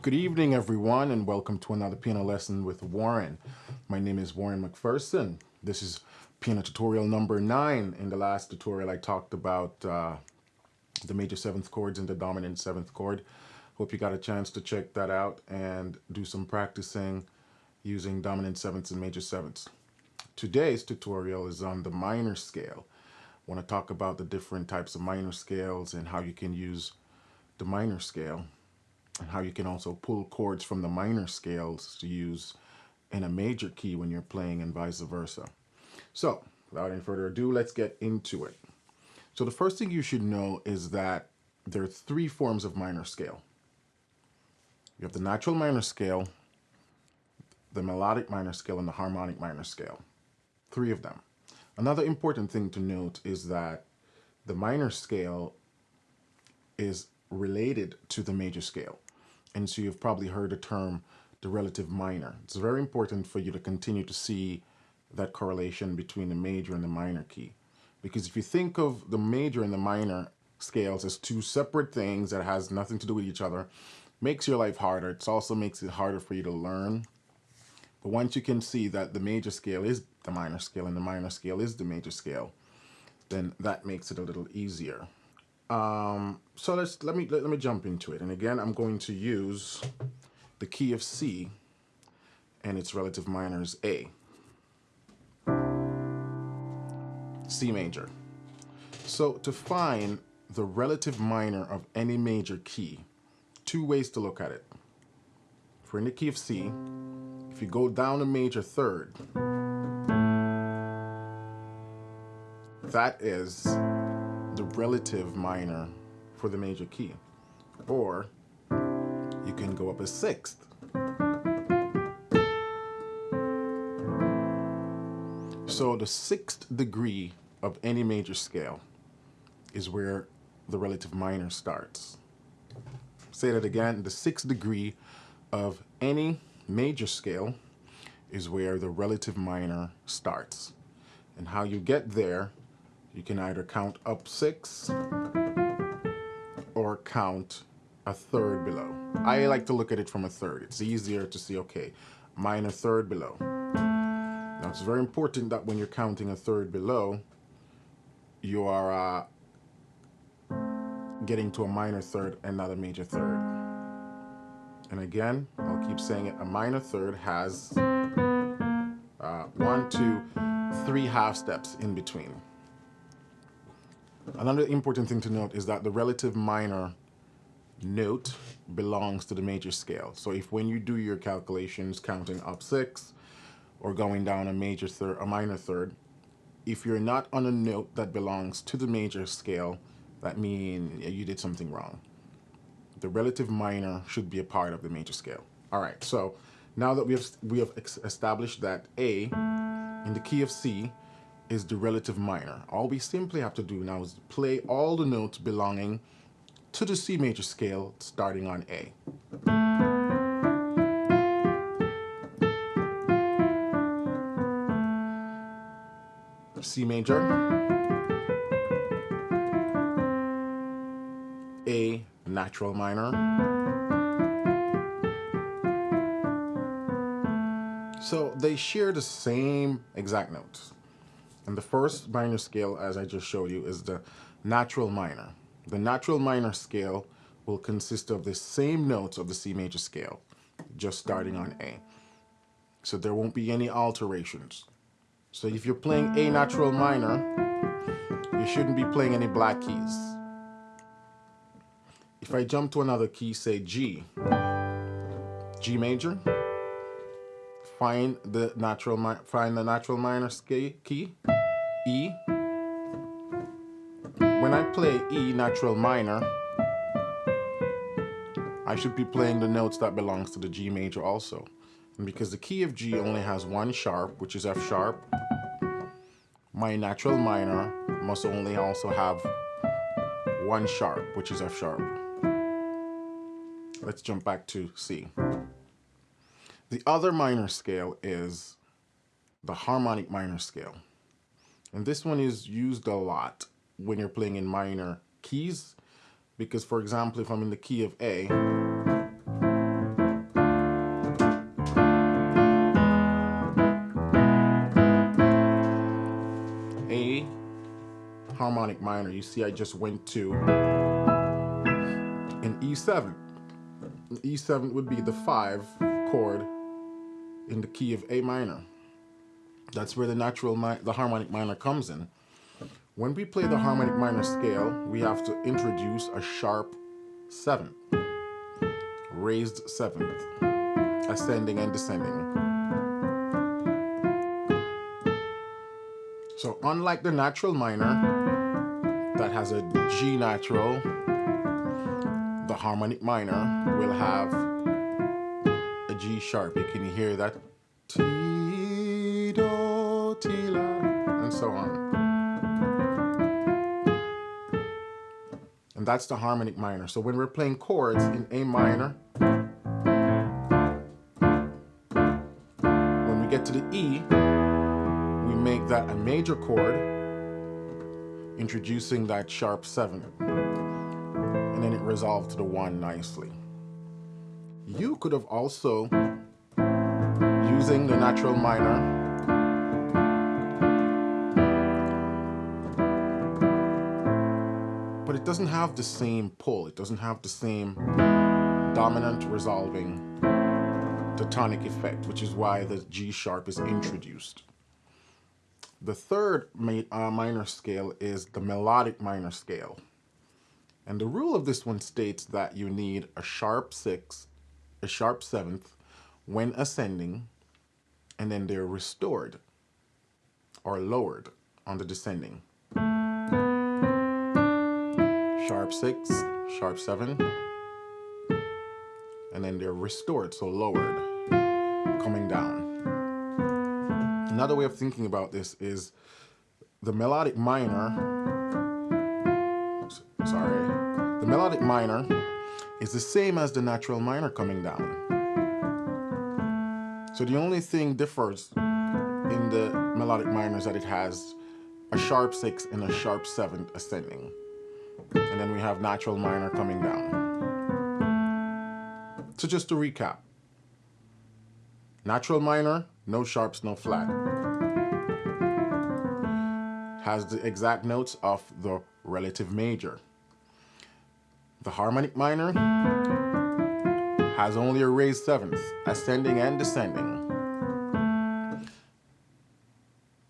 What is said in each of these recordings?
Good evening, everyone, and welcome to another piano lesson with Warren. My name is Warren McPherson. This is piano tutorial number 9. In the last tutorial, I talked about the major 7th chords and the dominant 7th chord. Hope you got a chance to check that out and do some practicing using dominant 7ths and major 7ths. Today's tutorial is on the minor scale. I want to talk about the different types of minor scales and how you can use the minor scale, and how you can also pull chords from the minor scales to use in a major key when you're playing and vice versa. So, without any further ado, let's get into it. So the first thing you should know is that there are 3 forms of minor scale. You have the natural minor scale, the melodic minor scale, and the harmonic minor scale. 3 of them. Another important thing to note is that the minor scale is related to the major scale. And so you've probably heard the term the relative minor. It's very important for you to continue to see that correlation between the major and the minor key. Because if you think of the major and the minor scales as 2 separate things that has nothing to do with each other, makes your life harder. It also makes it harder for you to learn. But once you can see that the major scale is the minor scale and the minor scale is the major scale, then that makes it a little easier. So let me jump into it. And again, I'm going to use the key of C, and its relative minor is A. C major. So to find the relative minor of any major key, 2 ways to look at it. If we're in the key of C, if you go down a major third, that is the relative minor for the major key. Or you can go up a 6th. So the 6th degree of any major scale is where the relative minor starts. Say that again, the 6th degree of any major scale is where the relative minor starts. And how you get there, you can either count up 6 or count a third below. I like to look at it from a third. It's easier to see, okay, minor third below. Now it's very important that when you're counting a third below, you are getting to a minor third and not a major third. And again, I'll keep saying it, a minor third has 1, 2, 3 half steps in between. Another important thing to note is that the relative minor note belongs to the major scale. So if when you do your calculations counting up 6 or going down a major third, a minor third, if you're not on a note that belongs to the major scale, that means you did something wrong. The relative minor should be a part of the major scale. All right, so now that we have established that A in the key of C is the relative minor, all we simply have to do now is play all the notes belonging to the C major scale starting on A. C major, A natural minor. So they share the same exact notes. And the first minor scale, as I just showed you, is the natural minor. The natural minor scale will consist of the same notes of the C major scale, just starting on A. So there won't be any alterations. So if you're playing A natural minor, you shouldn't be playing any black keys. If I jump to another key, say G, G major, find the natural minor key, E. When I play E natural minor, I should be playing the notes that belongs to the G major also. And because the key of G only has 1 sharp, which is F sharp, my natural minor must only also have 1 sharp, which is F sharp. Let's jump back to C. The other minor scale is the harmonic minor scale. And this one is used a lot when you're playing in minor keys, because for example, if I'm in the key of A, harmonic minor, you see I just went to an E7. E7 would be the 5 chord in the key of A minor. That's where the harmonic minor comes in. When we play the harmonic minor scale, we have to introduce a sharp 7th, raised 7th, ascending and descending. So unlike the natural minor that has a G natural, the harmonic minor will have a G sharp. You can hear that. Ti, do, ti, la, and so on. And that's the harmonic minor. So when we're playing chords in A minor, when we get to the E, we make that a major chord, introducing that sharp 7. And then it resolved to the 1 nicely. You could have also, using the natural minor, but it doesn't have the same pull. It doesn't have the same dominant resolving to tonic effect, which is why the G sharp is introduced. The third minor scale is the melodic minor scale. And the rule of this one states that you need a sharp 6th, a sharp 7th when ascending, and then they're restored or lowered on the descending. Sharp 6, sharp 7, and then they're restored, so lowered, coming down. Another way of thinking about this is the melodic minor, the melodic minor is the same as the natural minor coming down. So the only thing differs in the melodic minor is that it has a sharp 6 and a sharp 7th ascending. And then we have natural minor coming down. So just to recap, natural minor, no sharps, no flat. Has the exact notes of the relative major. The harmonic minor has only a raised 7th, ascending and descending.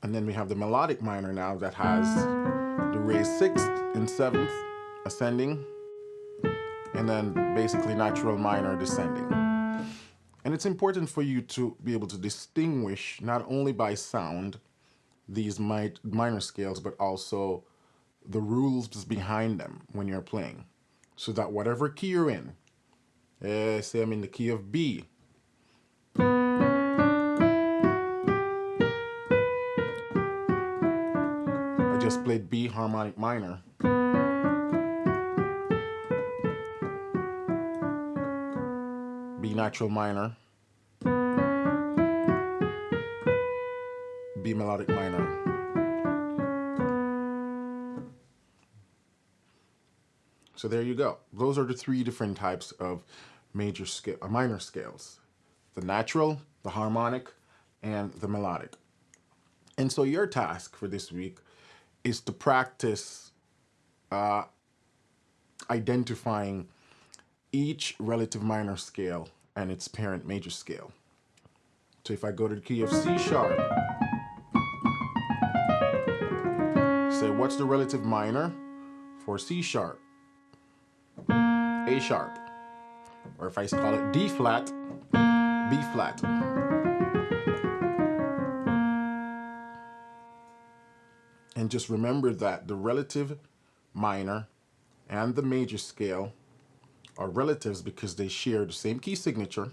And then we have the melodic minor now that has the raised 6th and 7th, ascending, and then basically natural minor descending. And it's important for you to be able to distinguish not only by sound these minor scales, but also the rules behind them when you're playing. So that whatever key you're in, say I'm in the key of B, I just played B harmonic minor. B natural minor, B melodic minor. So there you go. Those are the 3 different types of minor scales. The natural, the harmonic, and the melodic. And so your task for this week is to practice identifying each relative minor scale and its parent major scale. So if I go to the key of C sharp, say what's the relative minor for C sharp, A sharp, or if I call it D flat, B flat. And just remember that the relative minor and the major scale are relatives because they share the same key signature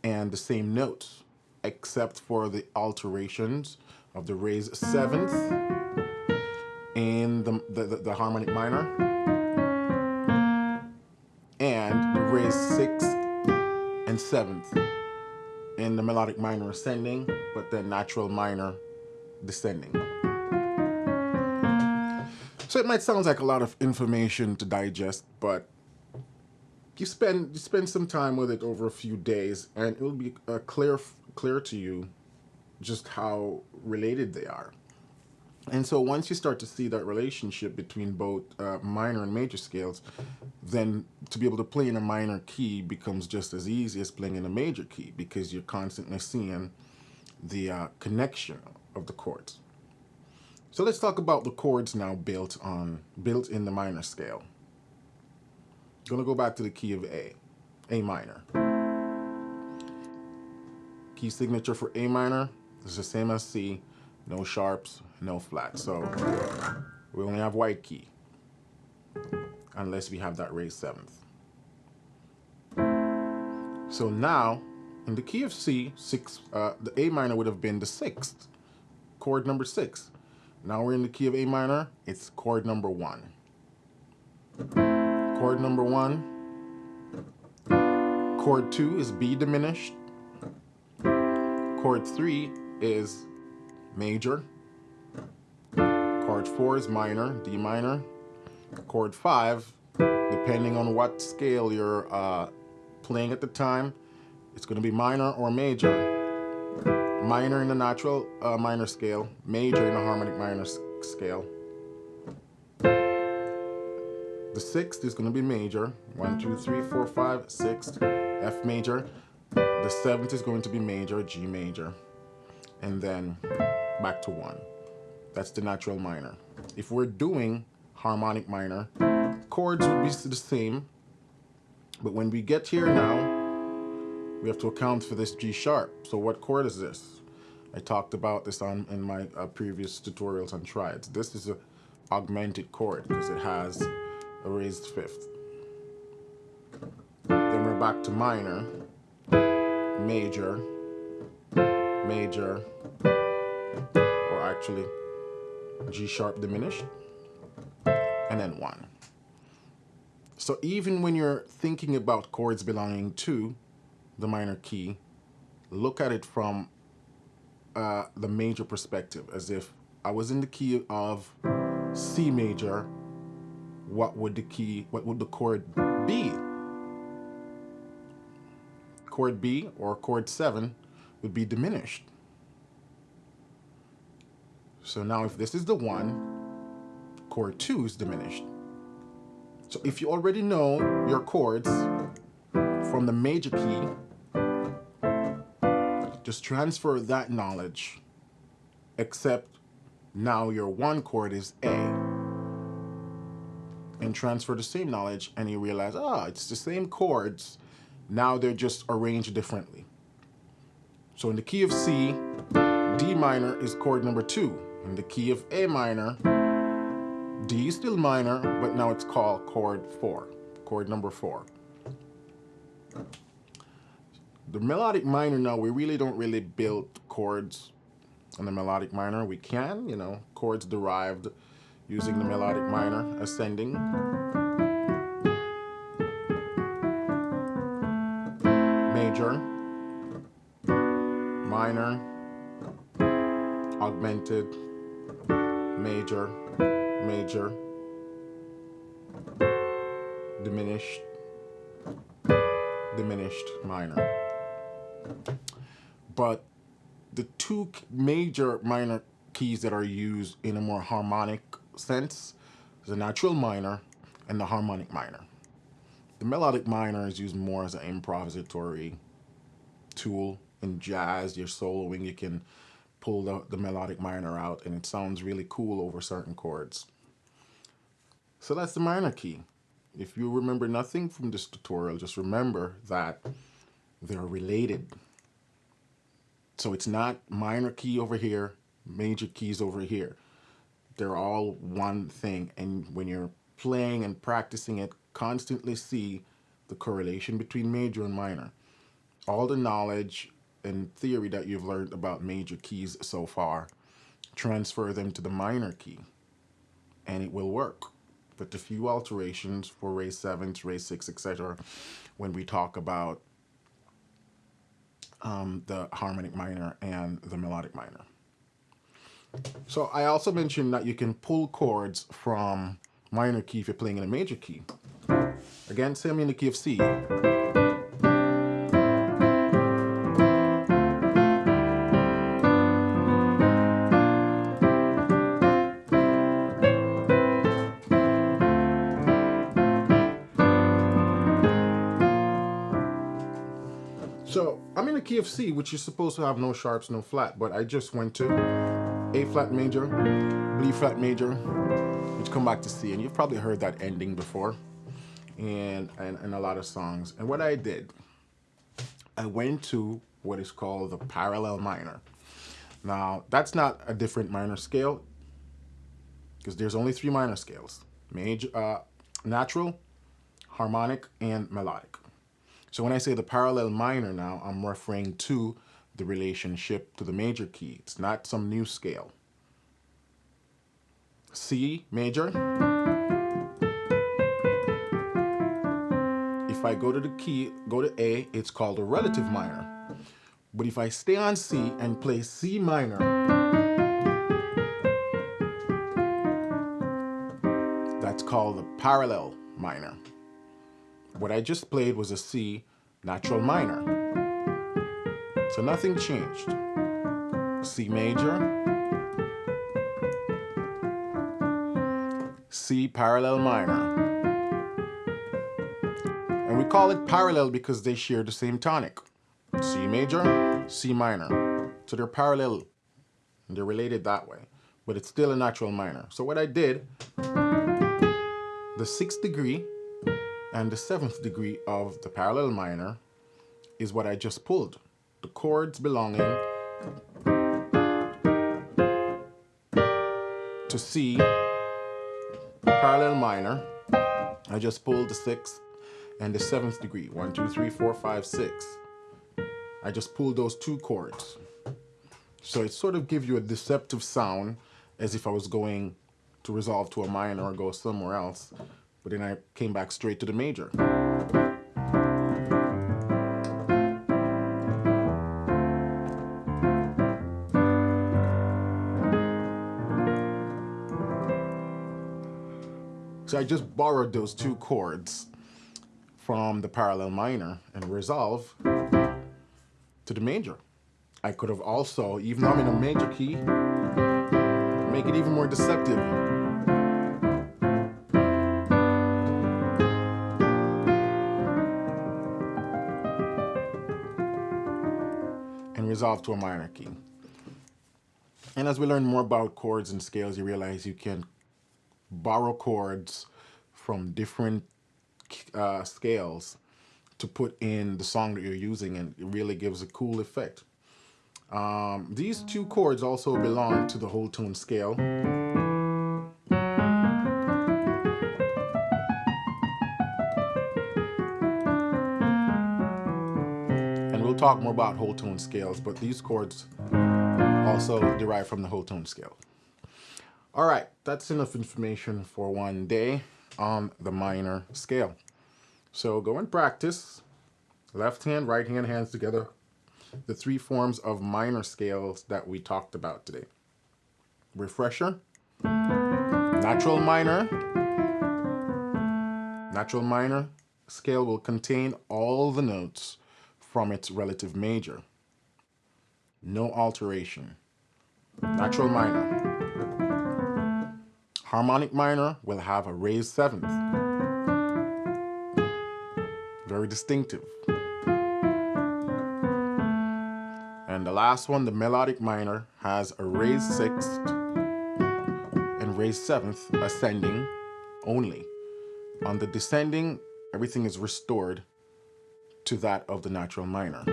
and the same notes, except for the alterations of the raised 7th in the harmonic minor and the raised 6th and 7th in the melodic minor ascending, but then natural minor descending. So it might sound like a lot of information to digest, but you spend some time with it over a few days, and it will be clear to you just how related they are. And so once you start to see that relationship between both minor and major scales, then to be able to play in a minor key becomes just as easy as playing in a major key, because you're constantly seeing the connection of the chords. So let's talk about the chords now built in the minor scale. I'm going to go back to the key of A minor. Key signature for A minor is the same as C. No sharps, no flats. So we only have white key, unless we have that raised seventh. So now, in the key of C, the A minor would have been the sixth, chord number 6. Now we're in the key of A minor, it's chord number 1. Chord number 1. Chord 2 is B diminished. Chord 3 is major. Chord 4 is minor, D minor. Chord 5, depending on what scale you're playing at the time, it's going to be minor or major. Minor in the natural minor scale, major in the harmonic minor scale. The sixth is going to be major, 1, 2, 3, 4, 5, 6, F major. The seventh is going to be major, G major. And then back to 1. That's the natural minor. If we're doing harmonic minor, chords would be the same, but when we get here now, we have to account for this G sharp. So what chord is this? I talked about this in my previous tutorials on triads. This is an augmented chord because it has a raised fifth. Then we're back to minor, major, major, or actually G sharp diminished, and then 1. So even when you're thinking about chords belonging to the minor key, look at it from the major perspective, as if I was in the key of C major. What would the chord be? Chord B or chord 7 would be diminished. So now if this is the 1, chord 2 is diminished. So if you already know your chords from the major key, just transfer that knowledge, except now your 1 chord is A. And transfer the same knowledge and you realize, it's the same chords. Now they're just arranged differently. So in the key of C, D minor is chord number 2. In the key of A minor, D is still minor, but now it's called chord 4, chord number 4. The melodic minor now, we really don't really build chords on the melodic minor. We can, chords derived using the melodic minor, ascending, major, minor, augmented, major, major, diminished, diminished minor. But the 2 major minor keys that are used in a more harmonic sense is the natural minor and the harmonic minor. The melodic minor is used more as an improvisatory tool. In jazz, you're soloing, you can pull the melodic minor out and it sounds really cool over certain chords. So that's the minor key. If you remember nothing from this tutorial, just remember that they're related. So it's not minor key over here, major keys over here. They're all one thing. And when you're playing and practicing it, constantly see the correlation between major and minor. All the knowledge and theory that you've learned about major keys so far, transfer them to the minor key and it will work. With a few alterations for raised 7s, raised 6, etc. when we talk about the harmonic minor and the melodic minor. So I also mentioned that you can pull chords from minor key if you're playing in a major key. Again, say I'm in the key of C. So I'm in a key of C, which is supposed to have no sharps, no flat, but I just went to A flat major, B flat major, which come back to C, and you've probably heard that ending before in a lot of songs. And what I did, I went to what is called the parallel minor. Now, that's not a different minor scale, because there's only 3 minor scales: major, natural, harmonic, and melodic. So when I say the parallel minor now, I'm referring to the relationship to the major key. It's not some new scale. C major. If I go to the key, go to A, it's called a relative minor. But if I stay on C and play C minor, that's called the parallel minor. What I just played was a C natural minor. So nothing changed. C major, C parallel minor. And we call it parallel because they share the same tonic. C major, C minor. So they're parallel and they're related that way, but it's still a natural minor. So what I did, the 6th degree and the 7th degree of the parallel minor is what I just pulled. The chords belonging to C parallel minor, I just pulled the 6th and the 7th degree. 1, 2, 3, 4, 5, 6. I just pulled those 2 chords. So it sort of gives you a deceptive sound, as if I was going to resolve to a minor or go somewhere else. But then I came back straight to the major. So I just borrowed those 2 chords from the parallel minor and resolve to the major. I could have also, even though I'm in a major key, make it even more deceptive. And resolve to a minor key. And as we learn more about chords and scales, you realize you can borrow chords from different scales to put in the song that you're using, and it really gives a cool effect. These 2 chords also belong to the whole tone scale. And we'll talk more about whole tone scales, but these chords also derive from the whole tone scale. All right, that's enough information for one day on the minor scale. So go and practice. Left hand, right hand, hands together. The 3 forms of minor scales that we talked about today. Refresher, natural minor. Natural minor scale will contain all the notes from its relative major. No alteration. Natural minor. Harmonic minor will have a raised 7th. Very distinctive. And the last one, the melodic minor, has a raised 6th and raised 7th ascending only. On the descending, everything is restored to that of the natural minor.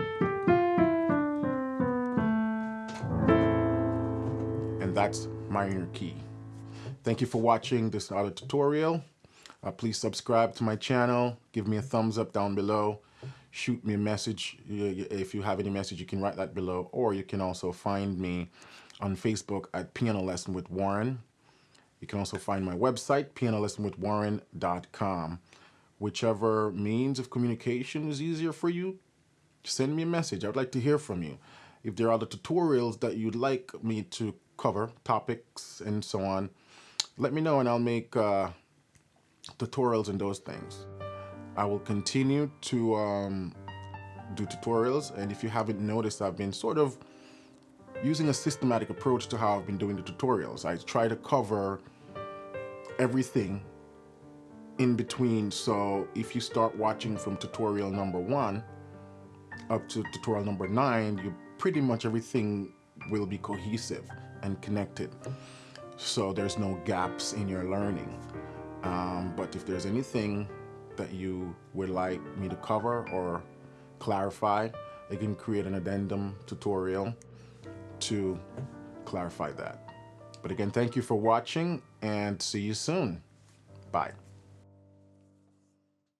And that's minor key. Thank you for watching this other tutorial. Please subscribe to my channel. Give me a thumbs up down below. Shoot me a message. If you have any message, you can write that below. Or you can also find me on Facebook at Piano Lesson with Warren. You can also find my website, pianolessonwithwarren.com. Whichever means of communication is easier for you, send me a message. I would like to hear from you. If there are other tutorials that you'd like me to cover, topics and so on, let me know and I'll make tutorials and those things. I will continue to do tutorials, and if you haven't noticed, I've been sort of using a systematic approach to how I've been doing the tutorials. I try to cover everything in between, so if you start watching from tutorial number 1 up to tutorial number 9, you pretty much everything will be cohesive and connected. So there's no gaps in your learning. But if there's anything that you would like me to cover or clarify, I can create an addendum tutorial to clarify that. But again, thank you for watching and see you soon. Bye.